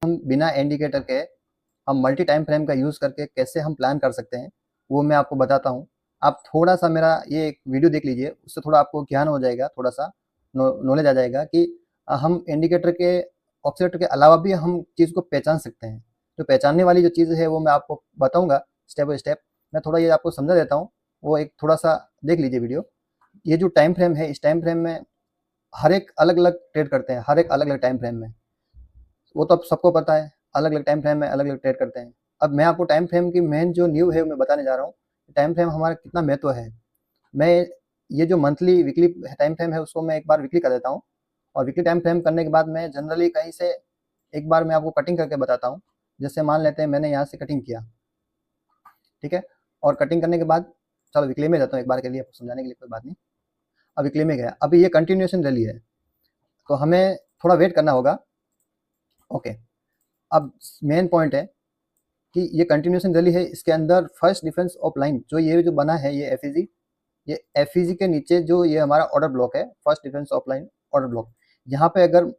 हम बिना इंडिकेटर के हम मल्टी टाइम फ्रेम का यूज़ करके कैसे हम प्लान कर सकते हैं, वो मैं आपको बताता हूँ। आप थोड़ा-सा मेरा ये एक वीडियो देख लीजिए, उससे थोड़ा आपको ज्ञान हो जाएगा, थोड़ा-सा नॉलेज आ जाएगा कि हम इंडिकेटर के, ऑक्सीलेटर के अलावा भी हम चीज़ को पहचान सकते हैं। तो पहचानने वाली जो चीज़ है वो मैं आपको बताऊँगा स्टेप बाय स्टेप। मैं थोड़ा ये आपको समझा देता हूँ, वो एक थोड़ा-सा देख लीजिए वीडियो। ये जो टाइम फ्रेम है, इस टाइम फ्रेम में हर एक अलग-अलग ट्रेड करते हैं, हर एक अलग-अलग टाइम फ्रेम में। वो तो अब सबको पता है, अलग-अलग टाइम फ्रेम में अलग-अलग ट्रेड करते हैं। अब मैं आपको टाइम फ्रेम की मेन जो न्यू है, मैं बताने जा रहा हूँ। टाइम फ्रेम हमारा कितना महत्व है। मैं ये जो मंथली, वीकली टाइम फ्रेम है, उसको मैं एक बार वीकली कर देता हूँ, और वीकली टाइम फ्रेम करने के बाद मैं जनरली कहीं से एक बार मैं आपको कटिंग करके बताता हूँ। जैसे मान लेते हैं मैंने यहाँ से कटिंग किया, ठीक है? और कटिंग करने के बाद चलो वीकली में जाता हूँ एक बार के लिए, आपको समझाने के लिए, कोई बात नहीं। अब वीकली में गया, अभी ये कंटिन्यूएशन रैली है, तो हमें थोड़ा वेट करना होगा। ओके, अब मेन पॉइंट है कि ये कंटिन्यूएशन रैली है, इसके अंदर फर्स्ट डिफेंस ऑफ लाइन जो ये जो बना है, ये एफईजी, ये एफईजी के नीचे जो ये हमारा ऑर्डर ब्लॉक है, first defence of line order block, यहाँ पे अगर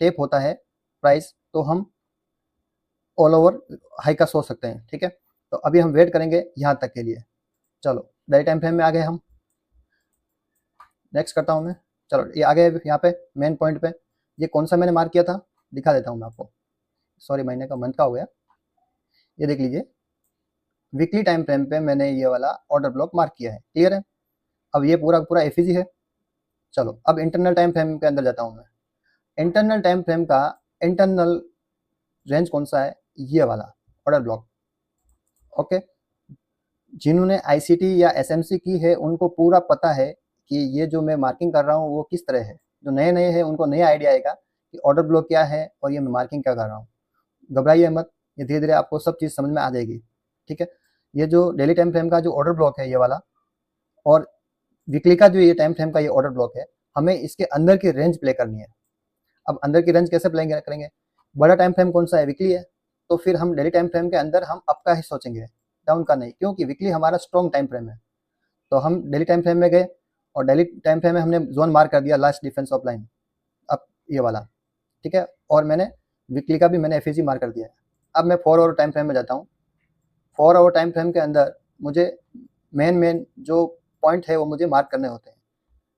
टेप होता है प्राइस, तो हम ऑल ओवर हाई का सोच सकते हैं, ठीक है? तो अभी हम वेट करेंगे यहाँ तक के लिए। चलो डेली टाइम फ्रेम में आ गए हम, नेक्स्ट करता हूँ मैं। चलो ये आ गए यहाँ पे मेन पॉइंट पे। ये कौन सा मैंने मार्क किया था, दिखा देता हूँ मैं आपको। सॉरी, महीने का, मंथ का हो गया। ये देख लीजिए, वीकली टाइम फ्रेम पे मैंने ये वाला ऑर्डर ब्लॉक मार्क किया है, क्लियर है? अब ये पूरा पूरा एफईजी है। चलो अब इंटरनल टाइम फ्रेम के अंदर जाता हूँ मैं। इंटरनल टाइम फ्रेम का इंटरनल रेंज कौन सा है, ये वाला ऑर्डर ब्लॉक। ओके, जिन्होंने आईसीटी या एसएमसी की है उनको पूरा पता है कि ये जो मैं मार्किंग कर रहा हूँ वो किस तरह है। जो नए नए हैं उनको नया आइडिया आएगा कि ऑर्डर ब्लॉक क्या है और ये मैं मार्किंग क्या कर रहा हूँ। घबराइए मत, ये धीरे धीरे आपको सब चीज़ समझ में आ जाएगी, ठीक है? ये जो डेली टाइम फ्रेम का जो ऑर्डर ब्लॉक है, ये वाला, और वीकली का जो ये टाइम फ्रेम का ये ऑर्डर ब्लॉक है, हमें इसके अंदर की रेंज प्ले करनी है। अब अंदर की रेंज कैसे प्ले करेंगे? बड़ा टाइम फ्रेम कौन सा है, वीकली है, तो फिर हम डेली टाइम फ्रेम के अंदर हम अप का ही सोचेंगे, डाउन का नहीं, क्योंकि वीकली हमारा स्ट्रॉन्ग टाइम फ्रेम है। तो हम डेली टाइम फ्रेम में गए, और डेली टाइम फ्रेम में हमने जोन मार्क कर दिया, लास्ट डिफेंस ऑफ लाइन, अब ये वाला, ठीक है? और मैंने वीकली का भी मैंने एफईजी मार्क कर दिया है। अब मैं 4 आवर टाइम फ्रेम में जाता हूँ। 4 आवर टाइम फ्रेम के अंदर मुझे मेन जो पॉइंट है वो मुझे मार्क करने होते हैं।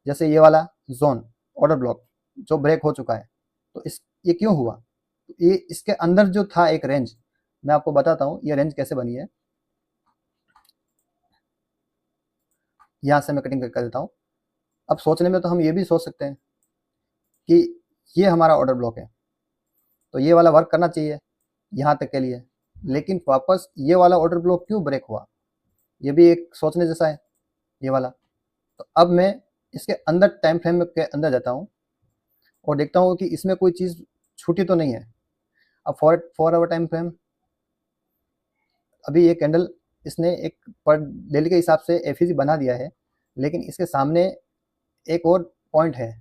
जैसे ये वाला जोन ऑर्डर ब्लॉक जो ब्रेक हो चुका है, तो इस ये क्यों हुआ? ये इसके अंदर जो था एक रेंज, मैं आपको बताता हूँ ये रेंज कैसे बनी है। यहाँ से मैं कटिंग कर देता हूँ। अब सोचने में तो हम ये भी सोच सकते हैं कि ये हमारा ऑर्डर ब्लॉक है, तो ये वाला वर्क करना चाहिए यहाँ तक के लिए, लेकिन वापस ये वाला ऑर्डर ब्लॉक क्यों ब्रेक हुआ, ये भी एक सोचने जैसा है, ये वाला। तो अब मैं इसके अंदर टाइम फ्रेम के अंदर जाता हूँ और देखता हूँ कि इसमें कोई चीज़ छूटी तो नहीं है। अब 4 आवर टाइम फ्रेम, अभी ये कैंडल इसने एक पर डेली के हिसाब से एफईजी बना दिया है, लेकिन इसके सामने एक और पॉइंट है,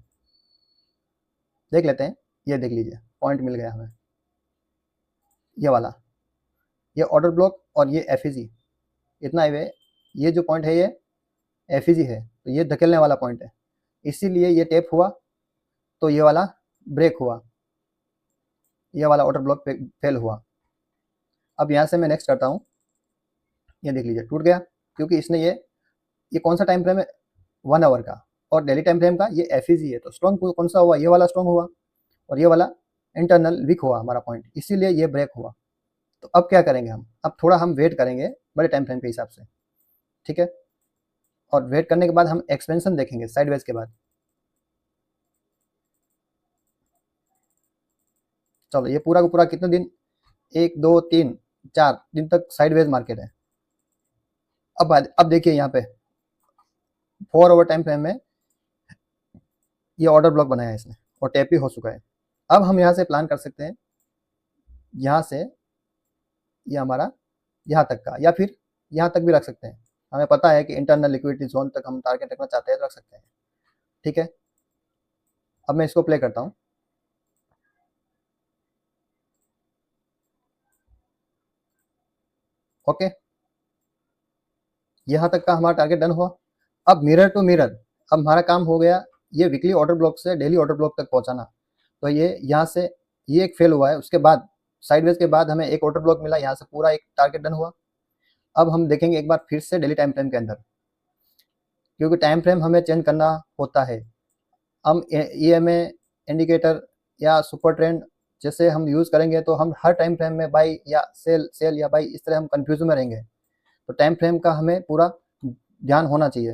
देख लेते हैं। ये देख लीजिए, पॉइंट मिल गया हमें, ये वाला, ये ऑर्डर ब्लॉक और ये एफईजी, इतना ही, ये जो पॉइंट है ये एफईजी है, तो ये धकेलने वाला पॉइंट है, इसीलिए ये टेप हुआ, तो ये वाला ब्रेक हुआ, ये वाला ऑर्डर ब्लॉक फेल हुआ। अब यहाँ से मैं नेक्स्ट करता हूँ। ये देख लीजिए, टूट गया, क्योंकि इसने ये कौन सा टाइम फ्रेम है, 1 आवर का, और डेली टाइम फ्रेम का ये एफईजी है, तो स्ट्रॉन्ग कौन सा हुआ, ये वाला स्ट्रॉन्ग हुआ, और ये वाला इंटरनल वीक हुआ हमारा पॉइंट, इसीलिए ये ब्रेक हुआ। तो अब क्या करेंगे हम, अब थोड़ा हम वेट करेंगे बड़े टाइम फ्रेम के हिसाब से, ठीक है? और वेट करने के बाद हम एक्सपेंशन देखेंगे साइडवेज के बाद। चलो ये पूरा का पूरा कितने दिन, 1 2 3 4 दिन तक साइडवेज मार्केट है। अब देखिए यहाँ पे 4 आवर टाइम फ्रेम में ये ऑर्डर ब्लॉक बनाया है इसने, और टैप भी हो चुका है। अब हम यहाँ से प्लान कर सकते हैं, यहाँ से ये हमारा यहाँ तक का, या फिर यहाँ तक भी रख सकते हैं। हमें पता है कि इंटरनल लिक्विडिटी जोन तक हम टारगेट रखना चाहते हैं तो रख सकते हैं, ठीक है? अब मैं इसको प्ले करता हूँ। ओके, यहाँ तक का हमारा टारगेट डन हुआ। अब मिरर टू मिरर, अब हमारा काम हो गया ये वीकली ऑर्डर ब्लॉक से डेली ऑर्डर ब्लॉक तक पहुँचाना। तो ये यहाँ से ये एक फेल हुआ है, उसके बाद साइडवेज के बाद हमें एक ऑर्डर ब्लॉक मिला, यहाँ से पूरा एक टारगेट डन हुआ। अब हम देखेंगे एक बार फिर से डेली टाइम फ्रेम के अंदर, क्योंकि टाइम फ्रेम हमें चेंज करना होता है। हम EMA इंडिकेटर या सुपर ट्रेंड जैसे हम यूज़ करेंगे तो हम हर टाइम फ्रेम में बाई या सेल या बाई इस तरह हम कंफ्यूज में रहेंगे। तो टाइम फ्रेम का हमें पूरा ध्यान होना चाहिए।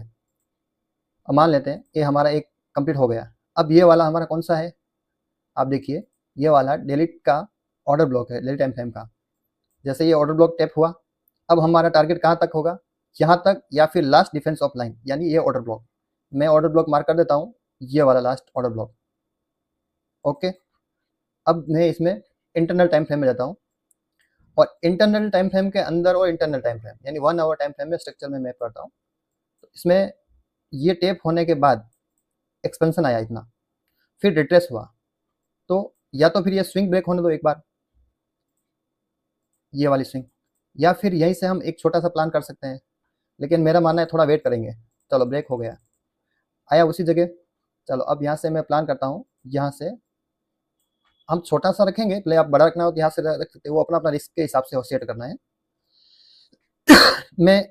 अब मान लेते हैं ये हमारा एक कंप्लीट हो गया। अब ये वाला हमारा कौन सा है, आप देखिए ये वाला डेली का ऑर्डर ब्लॉक है, डेली टाइम फ्रेम का। जैसे ये ऑर्डर ब्लॉक टैप हुआ, अब हमारा टारगेट कहाँ तक होगा, यहाँ तक या फिर लास्ट डिफेंस ऑफ लाइन, यानी ये ऑर्डर ब्लॉक। मैं ऑर्डर ब्लॉक मार्क कर देता हूँ, ये वाला लास्ट ऑर्डर ब्लॉक। ओके, अब मैं इसमें इंटरनल टाइम फ्रेम में जाता हूँ, और इंटरनल टाइम फ्रेम के अंदर और इंटरनल टाइम फ्रेम यानी 1 आवर टाइम फ्रेम में स्ट्रक्चर में मैप करता हूँ। तो इसमें ये टेप होने के बाद एक्सपेंशन आया इतना, फिर रिट्रेस हुआ, तो या तो फिर ये स्विंग ब्रेक होने दो एक बार, ये वाली स्विंग, या फिर यहीं से हम एक छोटा सा प्लान कर सकते हैं, लेकिन मेरा मानना है थोड़ा वेट करेंगे। चलो ब्रेक हो गया, आया उसी जगह। चलो अब यहाँ से मैं प्लान करता हूँ, यहाँ से हम छोटा सा रखेंगे, पहले आप बड़ा रखना हो तो यहाँ से रख सकते हो, वो अपना अपना रिस्क के हिसाब से सेट करना है। मैं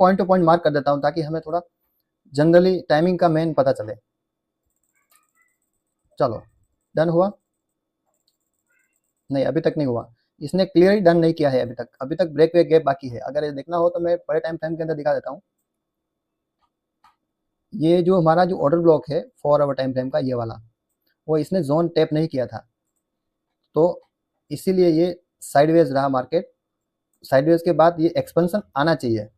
पॉइंट टू पॉइंट मार्क कर देता हूँ ताकि हमें थोड़ा जनरली टाइमिंग का मेन पता चले। चलो डन हुआ, नहीं अभी तक नहीं हुआ, इसने क्लियरली डन नहीं किया है अभी तक ब्रेक वे गैप बाकी है। अगर ये देखना हो तो मैं बड़े टाइम फ्रेम के अंदर दिखा देता हूँ। ये जो हमारा जो ऑर्डर ब्लॉक है 4 आवर टाइम फ्रेम का, ये वाला, वो इसने जोन टैप नहीं किया था, तो इसीलिए ये साइडवेज रहा मार्केट। साइडवेज के बाद ये एक्सपेंशन आना चाहिए।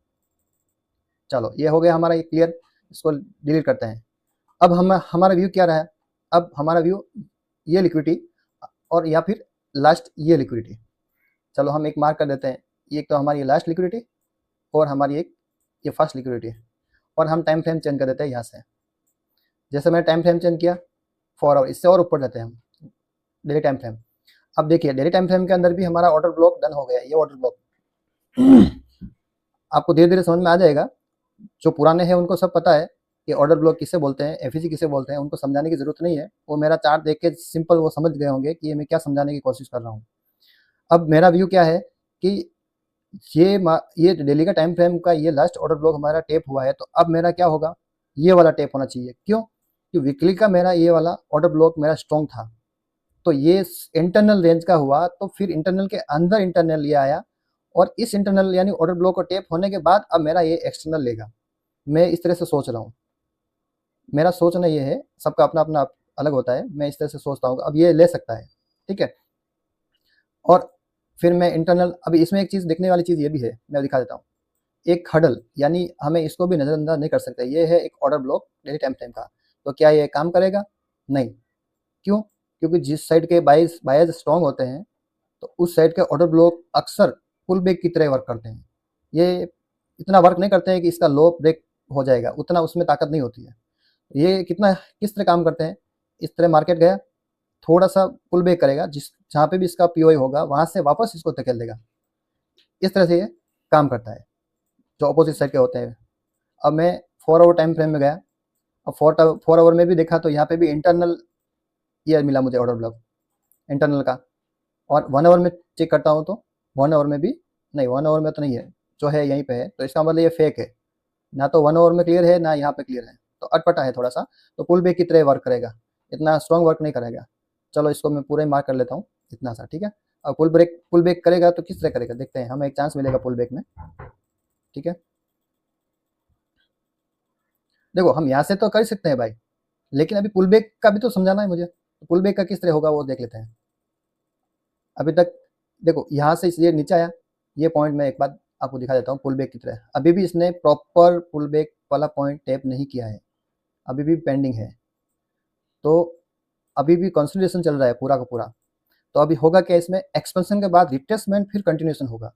चलो ये हो गया हमारा ये क्लियर, इसको डिलीट करते हैं। अब हम हमारा व्यू क्या रहा, अब हमारा व्यू ये लिक्विडिटी और या फिर लास्ट ये लिक्विडिटी। चलो हम एक मार्क कर देते हैं, ये तो हमारी लास्ट लिक्विडिटी और हमारी एक ये फर्स्ट लिक्विडिटी, और हम टाइम फ्रेम चेंज कर देते हैं यहाँ से। जैसे मैंने टाइम फ्रेम चेंज किया 4 आवर, इससे और ऊपर जाते हैं हम डेली टाइम फ्रेम। अब देखिए डेली टाइम फ्रेम के अंदर भी हमारा ऑर्डर ब्लॉक डन हो गया, ये ऑर्डर ब्लॉक। आपको धीरे धीरे समझ में आ जाएगा, जो पुराने हैं उनको सब पता है कि ऑर्डर ब्लॉक किसे बोलते हैं, एफईसी किसे बोलते हैं, उनको समझाने की जरूरत नहीं है। वो मेरा चार्ट देख के सिंपल वो समझ गए होंगे कि ये मैं क्या समझाने की कोशिश कर रहा हूँ। अब मेरा व्यू क्या है कि ये डेली का टाइम फ्रेम का ये लास्ट ऑर्डर ब्लॉक हमारा टेप हुआ है, तो अब मेरा क्या होगा, ये वाला टेप होना चाहिए। क्यों, कि वीकली का मेरा ये वाला ऑर्डर ब्लॉक मेरा स्ट्रॉन्ग था, तो ये इंटरनल रेंज का हुआ, तो फिर इंटरनल के अंदर इंटरनल ये आया, और इस इंटरनल यानी ऑर्डर ब्लॉक को टेप होने के बाद अब मेरा ये एक्सटर्नल लेगा। मैं इस तरह से सोच रहा हूँ, मेरा सोचना ये है, सबका अपना अपना अलग होता है, मैं इस तरह से सोचता हूँ अब ये ले सकता है, ठीक है। और फिर मैं इंटरनल, अभी इसमें एक चीज़ देखने वाली चीज़ ये भी है, मैं दिखा देता हूँ। एक हडल, यानी हमें इसको भी नज़रअंदाज नहीं कर सकते, ये है एक order block daily time frame का। तो क्या ये काम करेगा, नहीं। क्यों, क्योंकि जिस साइड के बायर्स स्ट्रॉन्ग होते हैं तो उस साइड के ऑर्डर ब्लॉक अक्सर पुल बैक की तरह वर्क करते हैं। ये इतना वर्क नहीं करते हैं कि इसका लो ब्रेक हो जाएगा, उतना उसमें ताकत नहीं होती है। ये किस तरह काम करते हैं, इस तरह मार्केट गया, थोड़ा सा पुल बैक करेगा, जहाँ पे भी इसका पीओआई होगा वहाँ से वापस इसको धकेल देगा। इस तरह से ये काम करता है जो अपोजिट साइड के होते हैं। अब मैं 4 आवर टाइम फ्रेम में गया, अब 4 आवर में भी देखा तो यहाँ पे भी इंटरनल ये मिला मुझे ऑर्डर ब्लॉक इंटरनल का, और 1 आवर में चेक करता हूँ तो 1 आवर में भी नहीं, 1 आवर में तो नहीं है, जो है यहीं पे है, तो इसका मतलब ये फेक है, ना तो 1 आवर में क्लियर है ना यहाँ पे क्लियर है, तो अटपटा है थोड़ा सा, तो पुल बैक की तरह वर्क करेगा, इतना स्ट्रॉन्ग वर्क नहीं करेगा। चलो इसको मैं पूरा ही मार्क कर लेता हूँ इतना सा, ठीक है। अब पुल बैक करेगा तो किस तरह करेगा देखते हैं, हमें एक चांस मिलेगा पुल बैक में, ठीक है। देखो हम यहाँ से तो कर सकते हैं भाई, लेकिन अभी पुल बैक का भी तो समझाना है मुझे, तो पुल बैक का किस तरह होगा वो देख लेते हैं। अभी तक देखो यहाँ से ये नीचे आया, ये पॉइंट मैं एक बार आपको दिखा देता हूँ पुल बैक की तरह, अभी भी इसने प्रॉपर पुल बैक वाला पॉइंट टैप नहीं किया है, अभी भी पेंडिंग है, तो अभी भी कंसोलिडेशन चल रहा है पूरा का पूरा। तो अभी होगा क्या, इसमें एक्सपेंशन के बाद रिट्रेसमेंट फिर कंटिन्यूएशन होगा,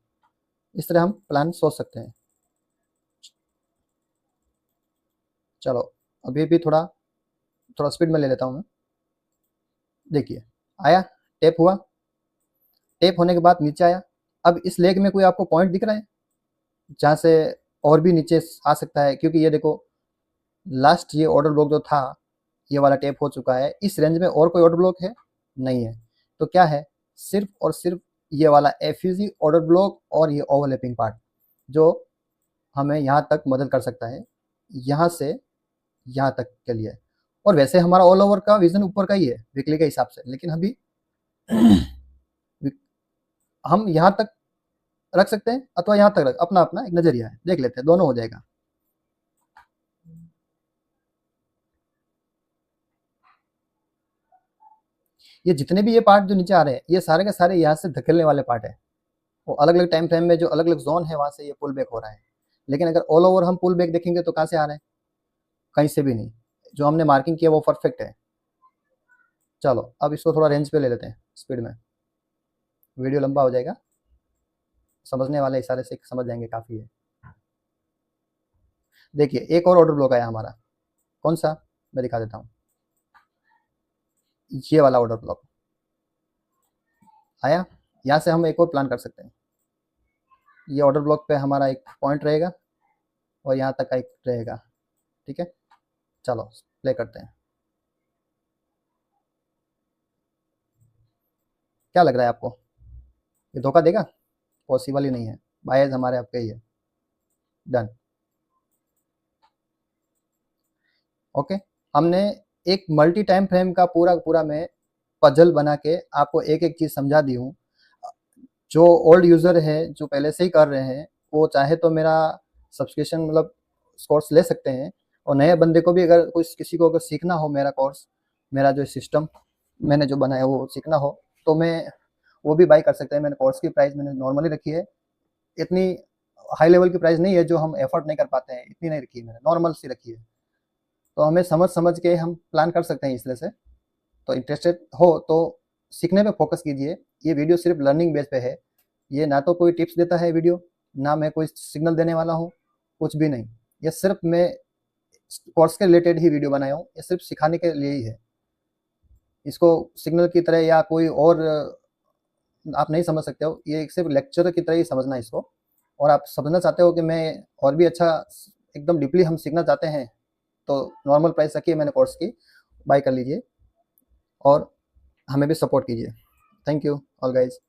इस तरह हम प्लान सोच सकते हैं। चलो अभी भी थोड़ा स्पीड में ले लेता हूँ मैं। देखिए आया, टैप हुआ, टैप होने के बाद नीचे आया। अब इस लेग में कोई आपको पॉइंट दिख रहा है जहाँ से और भी नीचे आ सकता है, क्योंकि ये देखो लास्ट ये ऑर्डर ब्लॉक जो था ये वाला टैप हो चुका है, इस रेंज में और कोई ऑर्डर ब्लॉक है नहीं है, तो क्या है, सिर्फ और सिर्फ ये वाला एफयूजी ऑर्डर ब्लॉक और ये ओवरलैपिंग पार्ट जो हमें यहाँ तक मदद कर सकता है, यहाँ से यहाँ तक के लिए। और वैसे हमारा ऑल ओवर का विजन ऊपर का ही है वीकली के हिसाब से, लेकिन अभी हम यहाँ तक रख सकते हैं अथवा यहाँ तक रख, अपना अपना एक नजरिया है, देख लेते हैं, दोनों हो जाएगा। ये जितने भी ये पार्ट जो नीचे आ रहे हैं, ये सारे के सारे यहाँ से धकेलने वाले पार्ट है। वो अलग अलग टाइम फ्रेम में जो अलग अलग जोन है वहां से ये पुल बैक हो रहा है। लेकिन अगर ऑल ओवर हम पुल बैक देखेंगे तो कहाँ से आ रहे हैं? कहीं से भी नहीं। जो हमने मार्किंग किया वो परफेक्ट है। चलो अब इसको थोड़ा रेंज पे ले लेते हैं स्पीड में, वीडियो लंबा हो जाएगा, समझने वाले इशारे से समझ जाएंगे, काफ़ी है। देखिए एक और ऑर्डर ब्लॉक आया हमारा, कौन सा मैं दिखा देता हूँ, ये वाला ऑर्डर ब्लॉक आया। यहाँ से हम एक और प्लान कर सकते हैं। ये ऑर्डर ब्लॉक पे हमारा एक पॉइंट रहेगा और यहाँ तक का एक रहेगा, ठीक है। चलो प्ले करते हैं, क्या लग रहा है आपको? ये धोखा देगा? पॉसिबल ही नहीं है, बायस हमारे आपके ही है। डन। ओके, हमने एक मल्टी टाइम फ्रेम का पूरा पूरा मैं पजल बना के आपको एक एक चीज़ समझा दी हूँ। जो ओल्ड यूज़र है, जो पहले से ही कर रहे हैं, वो चाहे तो मेरा सब्सक्रिप्शन मतलब कोर्स ले सकते हैं। और नए बंदे को भी अगर किसी को अगर सीखना हो मेरा कोर्स, मेरा जो सिस्टम मैंने जो बनाया वो सीखना हो तो मैं वो भी बाई कर सकते हैं। मैंने कोर्स की प्राइस मैंने नॉर्मली रखी है, इतनी हाई लेवल की प्राइस नहीं है जो हम एफर्ट नहीं कर पाते हैं, इतनी नहीं रखी है मैंने, नॉर्मल सी रखी है। तो हमें समझ समझ के हम प्लान कर सकते हैं इसलिए से। तो इंटरेस्टेड हो तो सीखने पे फोकस कीजिए। ये वीडियो सिर्फ लर्निंग बेस पे है, ये ना तो कोई टिप्स देता है वीडियो, ना मैं कोई सिग्नल देने वाला हूँ, कुछ भी नहीं। ये सिर्फ मैं कोर्स के रिलेटेड ही वीडियो बनाया हूँ, ये सिर्फ सिखाने के लिए ही है। इसको सिग्नल की तरह या कोई और आप नहीं समझ सकते हो, ये सिर्फ लेक्चर की तरह ही समझना इसको। और आप समझना चाहते हो कि मैं और भी अच्छा एकदम डीपली हम सीखना चाहते हैं तो नॉर्मल प्राइस रखी है मैंने कोर्स की, बाय कर लीजिए और हमें भी सपोर्ट कीजिए। Thank you all guys.